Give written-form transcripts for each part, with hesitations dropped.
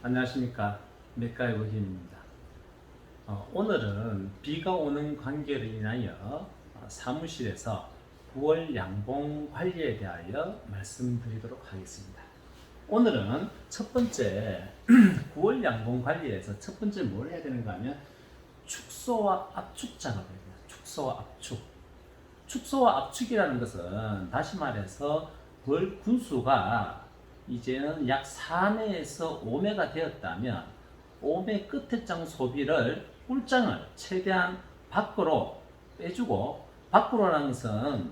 안녕하십니까. 맥가이버 김입니다. 오늘은 비가 오는 관계로 인하여 사무실에서 9월 양봉 관리에 대하여 말씀드리도록 하겠습니다. 오늘은 첫 번째 9월 양봉 관리에서 첫 번째 뭘 해야 되는가 하면 축소와 압축 작업을 해야 됩니다. 축소와 압축. 축소와 압축이라는 것은 다시 말해서 벌 군수가 이제는 약 4매에서 5매가 되었다면 5매 끝에 장 소비를 꿀장을 최대한 밖으로 빼주고, 밖으로라는 것은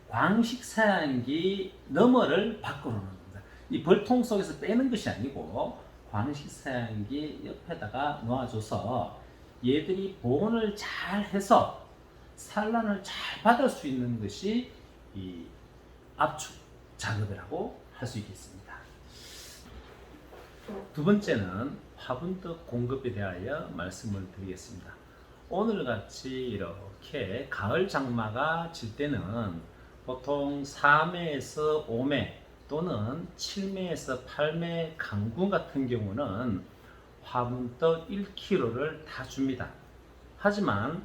광식 사양기 너머를 밖으로 넣는 겁니다. 이 벌통 속에서 빼는 것이 아니고 광식 사양기 옆에다가 놓아줘서 얘들이 보온을 잘 해서 산란을 잘 받을 수 있는 것이 이 압축 작업이라고 할 수 있겠습니다. 두 번째는 화분떡 공급에 대하여 말씀을 드리겠습니다. 오늘 같이 이렇게 가을 장마가 질 때는 보통 4매에서 5매 또는 7매에서 8매 강군 같은 경우는 화분떡 1kg를 다 줍니다. 하지만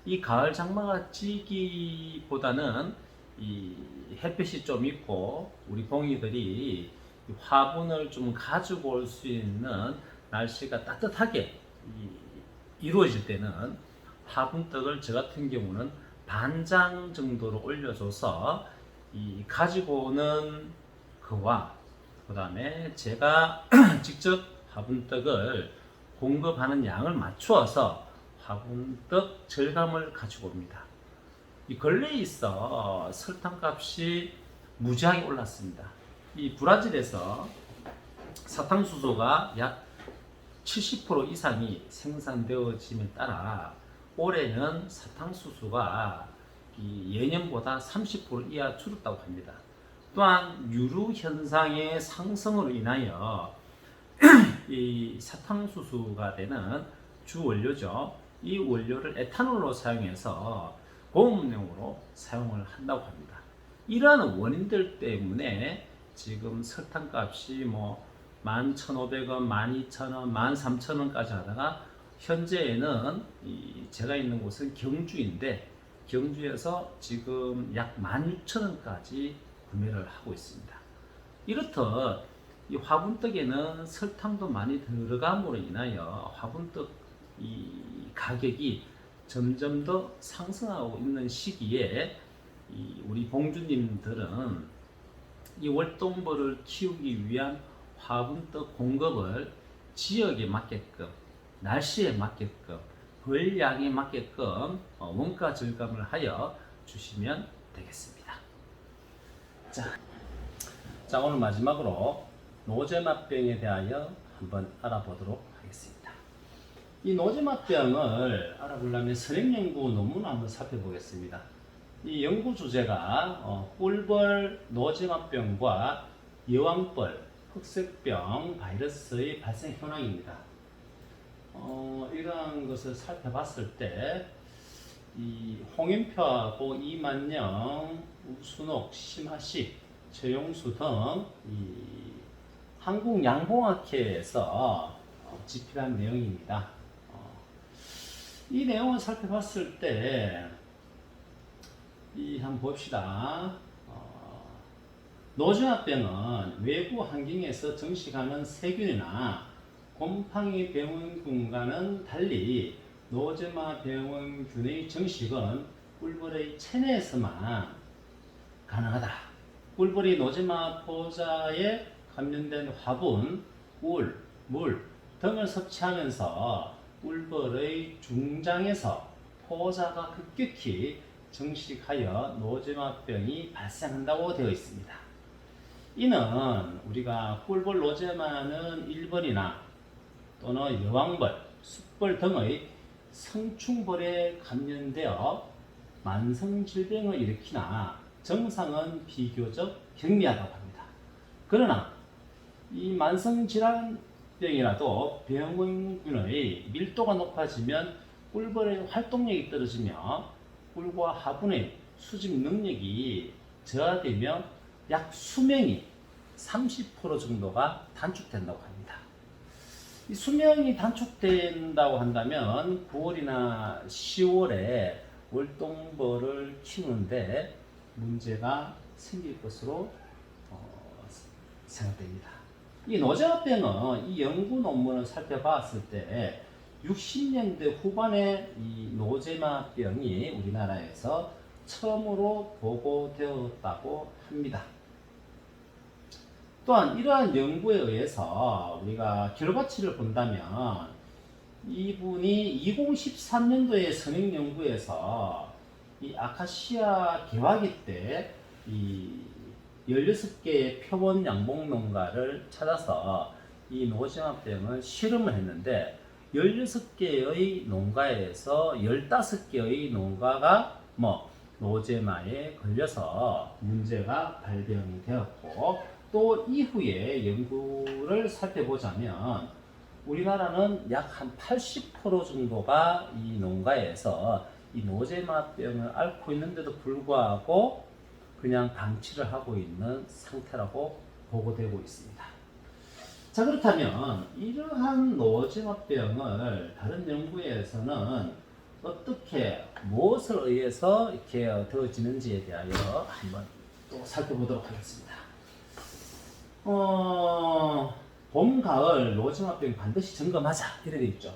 이 가을 장마가 찌기보다는 이 햇빛이 좀 있고 우리 봉이들이 화분을 좀 가지고 올 수 있는 날씨가 따뜻하게 이루어질 때는 화분떡을 저 같은 경우는 반장 정도로 올려줘서 이 가지고 오는 그와 그 다음에 제가 직접 화분떡을 공급하는 양을 맞추어서 화분떡 절감을 가지고 옵니다. 이 근래에 있어 설탕값이 무지하게 올랐습니다. 이 브라질에서 사탕수수가 약 70% 이상이 생산되어짐에 따라 올해는 사탕수수가 예년보다 30% 이하 줄었다고 합니다. 또한 유류 현상의 상승으로 인하여 이 사탕수수가 되는 주 원료죠. 이 원료를 에탄올로 사용해서 공업용으로 사용을 한다고 합니다. 이러한 원인들 때문에 지금 설탕값이 11,500원, 12,000원, 13,000원까지 하다가 현재에는 제가 있는 곳은 경주인데 경주에서 지금 약 16,000원까지 구매를 하고 있습니다. 이렇듯 이 화분떡에는 설탕도 많이 들어감으로 인하여 화분떡 이 가격이 점점 더 상승하고 있는 시기에 우리 봉주님들은 이 월동벌을 키우기 위한 화분떡 공급을 지역에 맞게끔, 날씨에 맞게끔, 벌량에 맞게끔 원가 절감을 하여 주시면 되겠습니다. 자, 오늘 마지막으로 노제맛병에 대하여 한번 알아보도록 하겠습니다. 이 노제맛병을 알아보려면 선행연구 논문을 한번 살펴보겠습니다. 이 연구 주제가 꿀벌 노제맛병과 여왕벌 흑색병 바이러스의 발생 현황입니다. 이러한 것을 살펴봤을 때 이 홍인표하고 이만영, 우순옥, 심하식, 최용수 등 한국양봉학회에서 집필한 내용입니다. 이 내용을 살펴봤을 때 한번 봅시다. 노제맛병은 외부 환경에서 정식하는 세균이나 곰팡이 병원균과는 달리 노제마 병원균의 정식은 꿀벌의 체내에서만 가능하다. 꿀벌이 노제마 포자에 감염된 화분, 울, 물 등을 섭취하면서 꿀벌의 중장에서 포자가 급격히 정식하여 노제마병이 발생한다고 되어 있습니다. 이는 우리가 꿀벌 노제마는 일벌이나 또는 여왕벌, 숫벌 등의 성충벌에 감염되어 만성질병을 일으키나 증상은 비교적 경미하다고 합니다. 그러나 이 만성질환병이라도 병원균의 밀도가 높아지면 꿀벌의 활동력이 떨어지며 꿀과 화분의 수집 능력이 저하되며 약 수명이 30% 정도가 단축된다고 합니다. 이 수명이 단축된다고 한다면 9월이나 10월에 월동벌을 키우는데 문제가 생길 것으로 생각됩니다. 이 노제마병은 이 연구 논문을 살펴봤을 때 60년대 후반에 이 노제마병이 우리나라에서 처음으로 보고되었다고 합니다. 또한 이러한 연구에 의해서 우리가 결과치를 본다면 이분이 2013년도에 선행 연구에서 이 아카시아 개화기 때 이 16개의 표본 양봉 농가를 찾아서 이 노제마병을 실험을 했는데 16개의 농가에서 15개의 농가가 노제마에 걸려서 문제가 발병이 되었고, 또 이후에 연구를 살펴보자면 우리나라는 약 한 80% 정도가 이 농가에서 이 노제마병을 앓고 있는데도 불구하고 그냥 방치를 하고 있는 상태라고 보고되고 있습니다. 자, 그렇다면 이러한 노제마병을 다른 연구에서는 어떻게 무엇을 의해서 이렇게 되어지는지에 대하여 한번 또 살펴보도록 하겠습니다. 봄, 가을 노제마병 반드시 점검하자 이렇게 되어 있죠.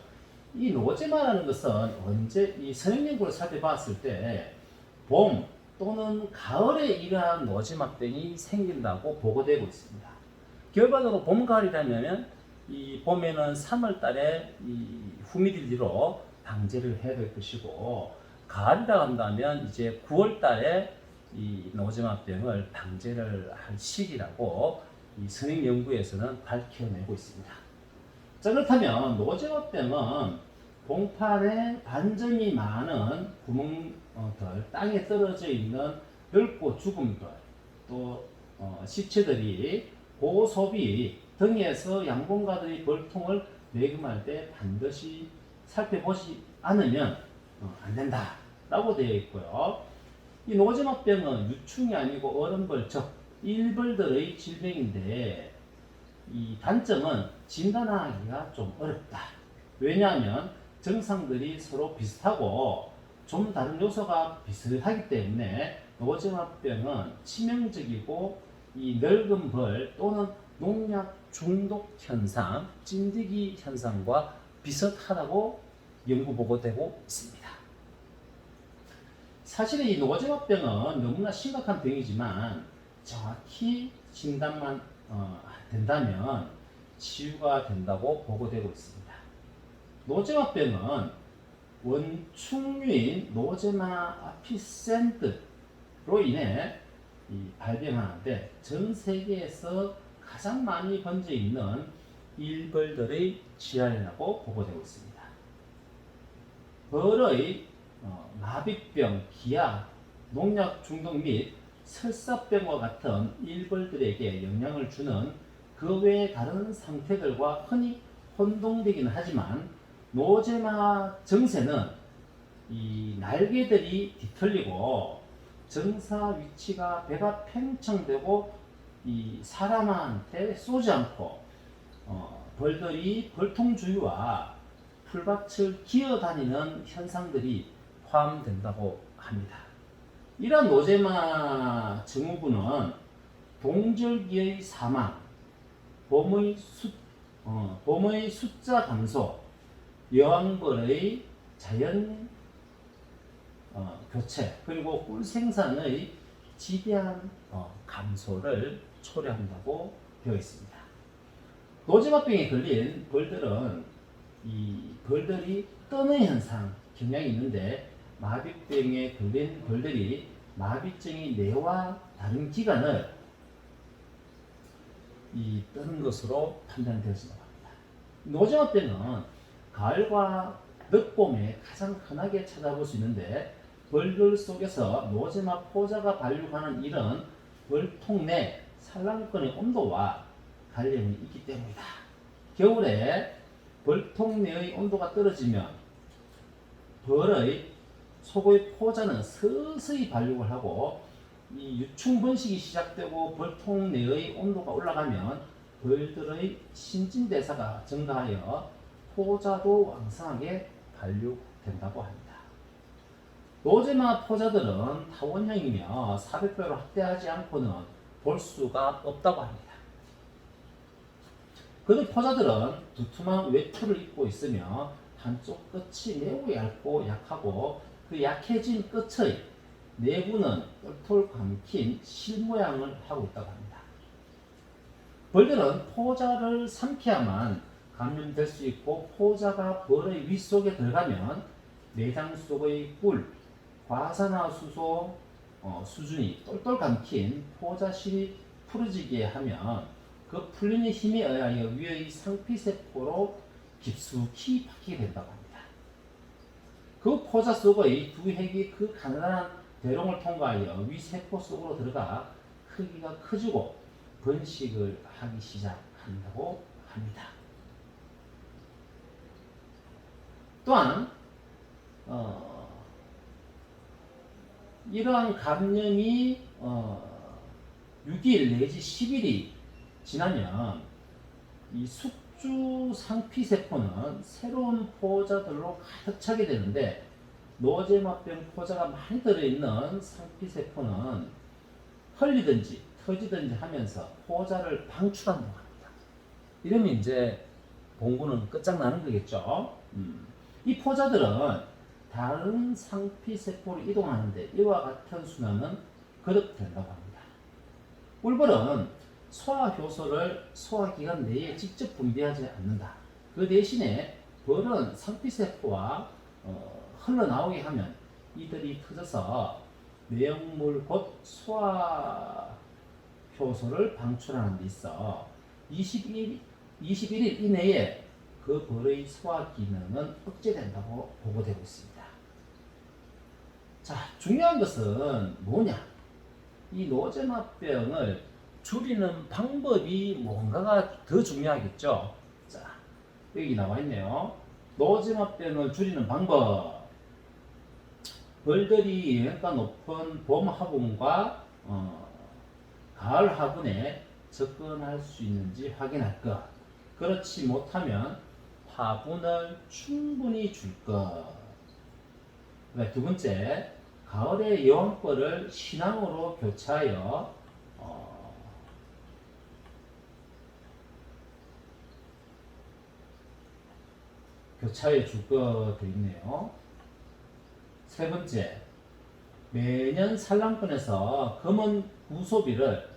이 노제마라는 것은 언제 이 선행 연구를 살펴봤을 때 봄 또는 가을에 이러한 노제마병이 생긴다고 보고되고 있습니다. 결과적으로 봄, 가을이라면 이 봄에는 3월 달에 이 후미딜리로 방제를 해야 될 것이고, 가을이라 한다면 이제 9월 달에 이 노제마병을 방제를 할 시기라고 이 선행 연구에서는 밝혀내고 있습니다. 자, 그렇다면 노제마병은 봉판에 반점이 많은 구멍들, 땅에 떨어져 있는 넓고 죽음들, 또 시체들이 고소비 등에서 양봉가들이 벌통을 매금할 때 반드시 살펴보지 않으면 안 된다 라고 되어 있고요. 이 노제마병은 유충이 아니고 어른벌, 즉 일벌들의 질병인데 이 단점은 진단하기가 좀 어렵다. 왜냐하면 증상들이 서로 비슷하고 좀 다른 요소가 비슷하기 때문에 노제마병은 치명적이고 이 늙은 벌 또는 농약 중독 현상, 찐득이 현상과 비슷하다고 연구 보고되고 있습니다. 사실 이 노제마병은 너무나 심각한 병이지만 정확히 진단만 된다면 치유가 된다고 보고되고 있습니다. 노제마병은 원충류인 노제마 아피센트로 인해 발병하는데 전 세계에서 가장 많이 번져 있는 일벌들의 질환이라고 보고되고 있습니다. 벌의 마비병, 기아, 농약 중독 및 설사병과 같은 일벌들에게 영향을 주는 그 외의 다른 상태들과 흔히 혼동되기는 하지만 노제마 증세는 이 날개들이 뒤틀리고 정사 위치가 배가 팽창되고 이 사람한테 쏘지 않고 벌들이 벌통 주위와 풀밭을 기어다니는 현상들이 포함된다고 합니다. 이러한 노제마 증후군은 동절기의 사망, 봄의 숫자 감소, 여왕벌의 자연 교체, 그리고 꿀 생산의 지대한 감소를 초래한다고 되어 있습니다. 노제마병에 걸린 벌들은 이 벌들이 떠는 현상 경향이 있는데, 마비병에 걸린 벌들이 마비증이 뇌와 다른 기관을 떠는 것으로 판단되어진다고 합니다. 노제마병은 가을과 늦봄에 가장 흔하게 찾아볼 수 있는데, 벌들 속에서 노제마 포자가 발육하는 일은 벌통 내 산란권의 온도와 관련이 있기 때문이다. 겨울에 벌통 내의 온도가 떨어지면 벌의 속의 포자는 서서히 발육을 하고 이 유충 번식이 시작되고 벌통 내의 온도가 올라가면 벌들의 신진대사가 증가하여 포자도 왕성하게 발육된다고 합니다. 노제마 포자들은 타원형이며 400배로 확대하지 않고는 볼 수가 없다고 합니다. 그들 포자들은 두툼한 외투를 입고 있으며 한쪽 끝이 매우 얇고 약하고 그 약해진 끝의 내부는 똘똘 감긴 실 모양을 하고 있다고 합니다. 벌들은 포자를 삼켜야만 감염될 수 있고 포자가 벌의 윗속에 들어가면 내장 속의 꿀, 과산화수소 수준이 똘똘 감긴 포자실이 풀어지게 하면 그 풀리는 힘에 의하여 위의 상피세포로 깊숙이 박히게 된다고 합니다. 그 포자 속의 두 핵이 그 가난한 대롱을 통과하여 위 세포 속으로 들어가 크기가 커지고 번식을 하기 시작한다고 합니다. 또한 이러한 감염이 6일 내지 10일이 지나면 이 숙주 상피세포는 새로운 포자들로 가득 차게 되는데 노제마병 포자가 많이 들어있는 상피세포는 헐리든지 터지든지 하면서 포자를 방출한다고 합니다. 이러면 이제 봉구는 끝장나는 거겠죠. 이 포자들은 다른 상피세포로 이동하는데 이와 같은 순환은 거듭된다고 합니다. 꿀벌은 소화효소를 소화기관 내에 직접 분비하지 않는다. 그 대신에 벌은 상피세포와 흘러나오게 하면 이들이 터져서 내용물 곧 소화효소를 방출하는 데 있어 21일 이내에 그 벌의 소화 기능은 억제된다고 보고되고 있습니다. 자, 중요한 것은 뭐냐? 이 노제마병을 줄이는 방법이 뭔가가 더 중요하겠죠. 자, 여기 나와 있네요. 노제마병을 줄이는 방법. 벌들이 영양가 높은 봄 화분과 가을 화분에 접근할 수 있는지 확인할 것. 그렇지 못하면 화분을 충분히 줄 것. 두 번째, 가을의 여왕벌을 신앙으로 교체하여 줄 것 되어 있네요. 세 번째, 매년 산란권에서 검은 구소비를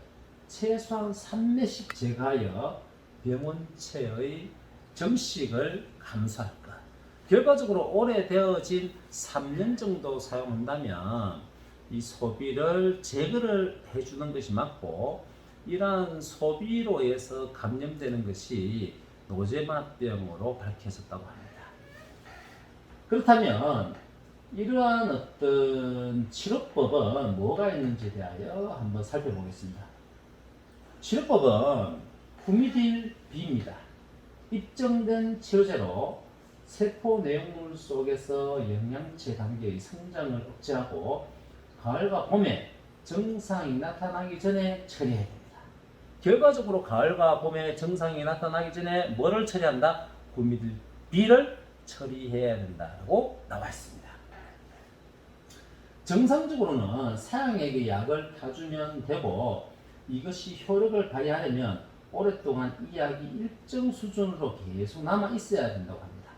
최소한 3매씩 제거하여 병원체의 정식을 감소할 것. 결과적으로 오래되어진 3년 정도 사용한다면 이 소비를 제거를 해주는 것이 맞고 이러한 소비로 해서 감염되는 것이 노제마병으로 밝혀졌다고 합니다. 그렇다면 이러한 어떤 치료법은 뭐가 있는지에 대하여 한번 살펴보겠습니다. 치료법은 후미딜비입니다. 입증된 치료제로 세포 내용물 속에서 영양체 단계의 성장을 억제하고 가을과 봄에 증상이 나타나기 전에 처리해야 됩니다. 결과적으로 가을과 봄에 증상이 나타나기 전에 뭐를 처리한다? 후미딜비를 처리해야 된다고 나와 있습니다. 정상적으로는 사양액의 약을 타주면 되고 이것이 효력을 발휘하려면 오랫동안 이 약이 일정 수준으로 계속 남아 있어야 된다고 합니다.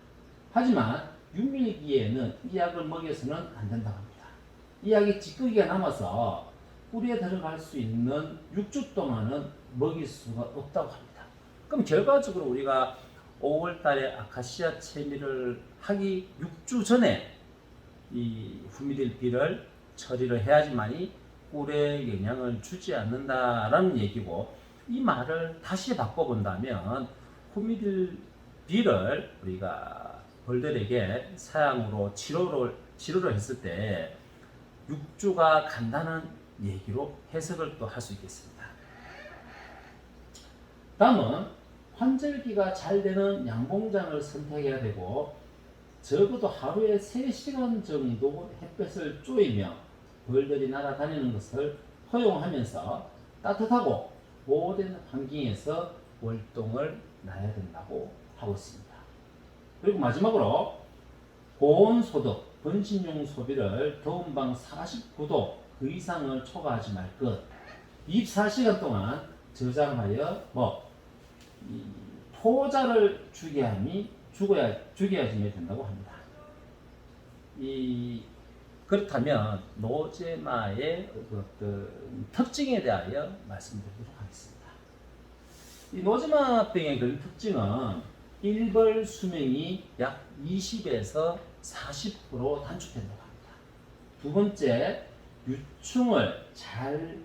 하지만 육밀기에는 이 약을 먹여서는 안 된다고 합니다. 이 약이 찌꺼기가 남아서 뿌리에 들어갈 수 있는 6주 동안은 먹일 수가 없다고 합니다. 그럼 결과적으로 우리가 5월 달에 아카시아 채미를 하기 6주 전에 이 후미딜비를 처리를 해야지만이 꿀에 영향을 주지 않는다라는 얘기고, 이 말을 다시 바꿔본다면 후미딜비를 우리가 벌들에게 사양으로 치료를 했을 때 6주가 간다는 얘기로 해석을 또 할 수 있겠습니다. 다음은 환절기가 잘 되는 양봉장을 선택해야 되고 적어도 하루에 3시간 정도 햇볕을 쬐이며 벌들이 날아다니는 것을 허용하면서 따뜻하고 보호된 환경에서 월동을 놔야 된다고 하고 있습니다. 그리고 마지막으로 고온소득, 번식용 소비를 더운 방 49도 그 이상을 초과하지 말 것. 24시간 동안 저장하여 이 포자를 죽여야지 된다고 합니다. 그렇다면 노제마의 특징에 대하여 말씀드리도록 하겠습니다. 이 노제마병의 그런 특징은 일벌 수명이 약 20에서 40% 단축된다고 합니다. 두 번째, 유충을 잘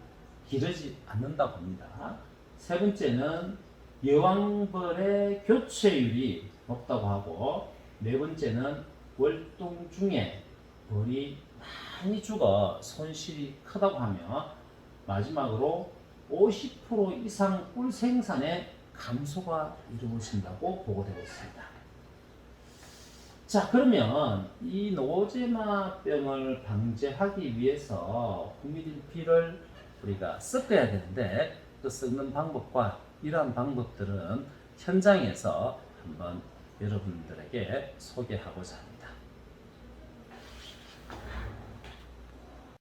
기르지 않는다고 합니다. 세 번째는 여왕벌의 교체율이 높다고 하고, 네 번째는 월동 중에 벌이 많이 죽어 손실이 크다고 하며, 마지막으로 50% 이상 꿀 생산의 감소가 이루어진다고 보고되고 있습니다. 자, 그러면 이 노제마병을 방지하기 위해서 후미딘피를 우리가 섞어야 되는데, 그 섞는 방법과 이러한 방법들은 현장에서 한번 여러분들에게 소개하고자 합니다.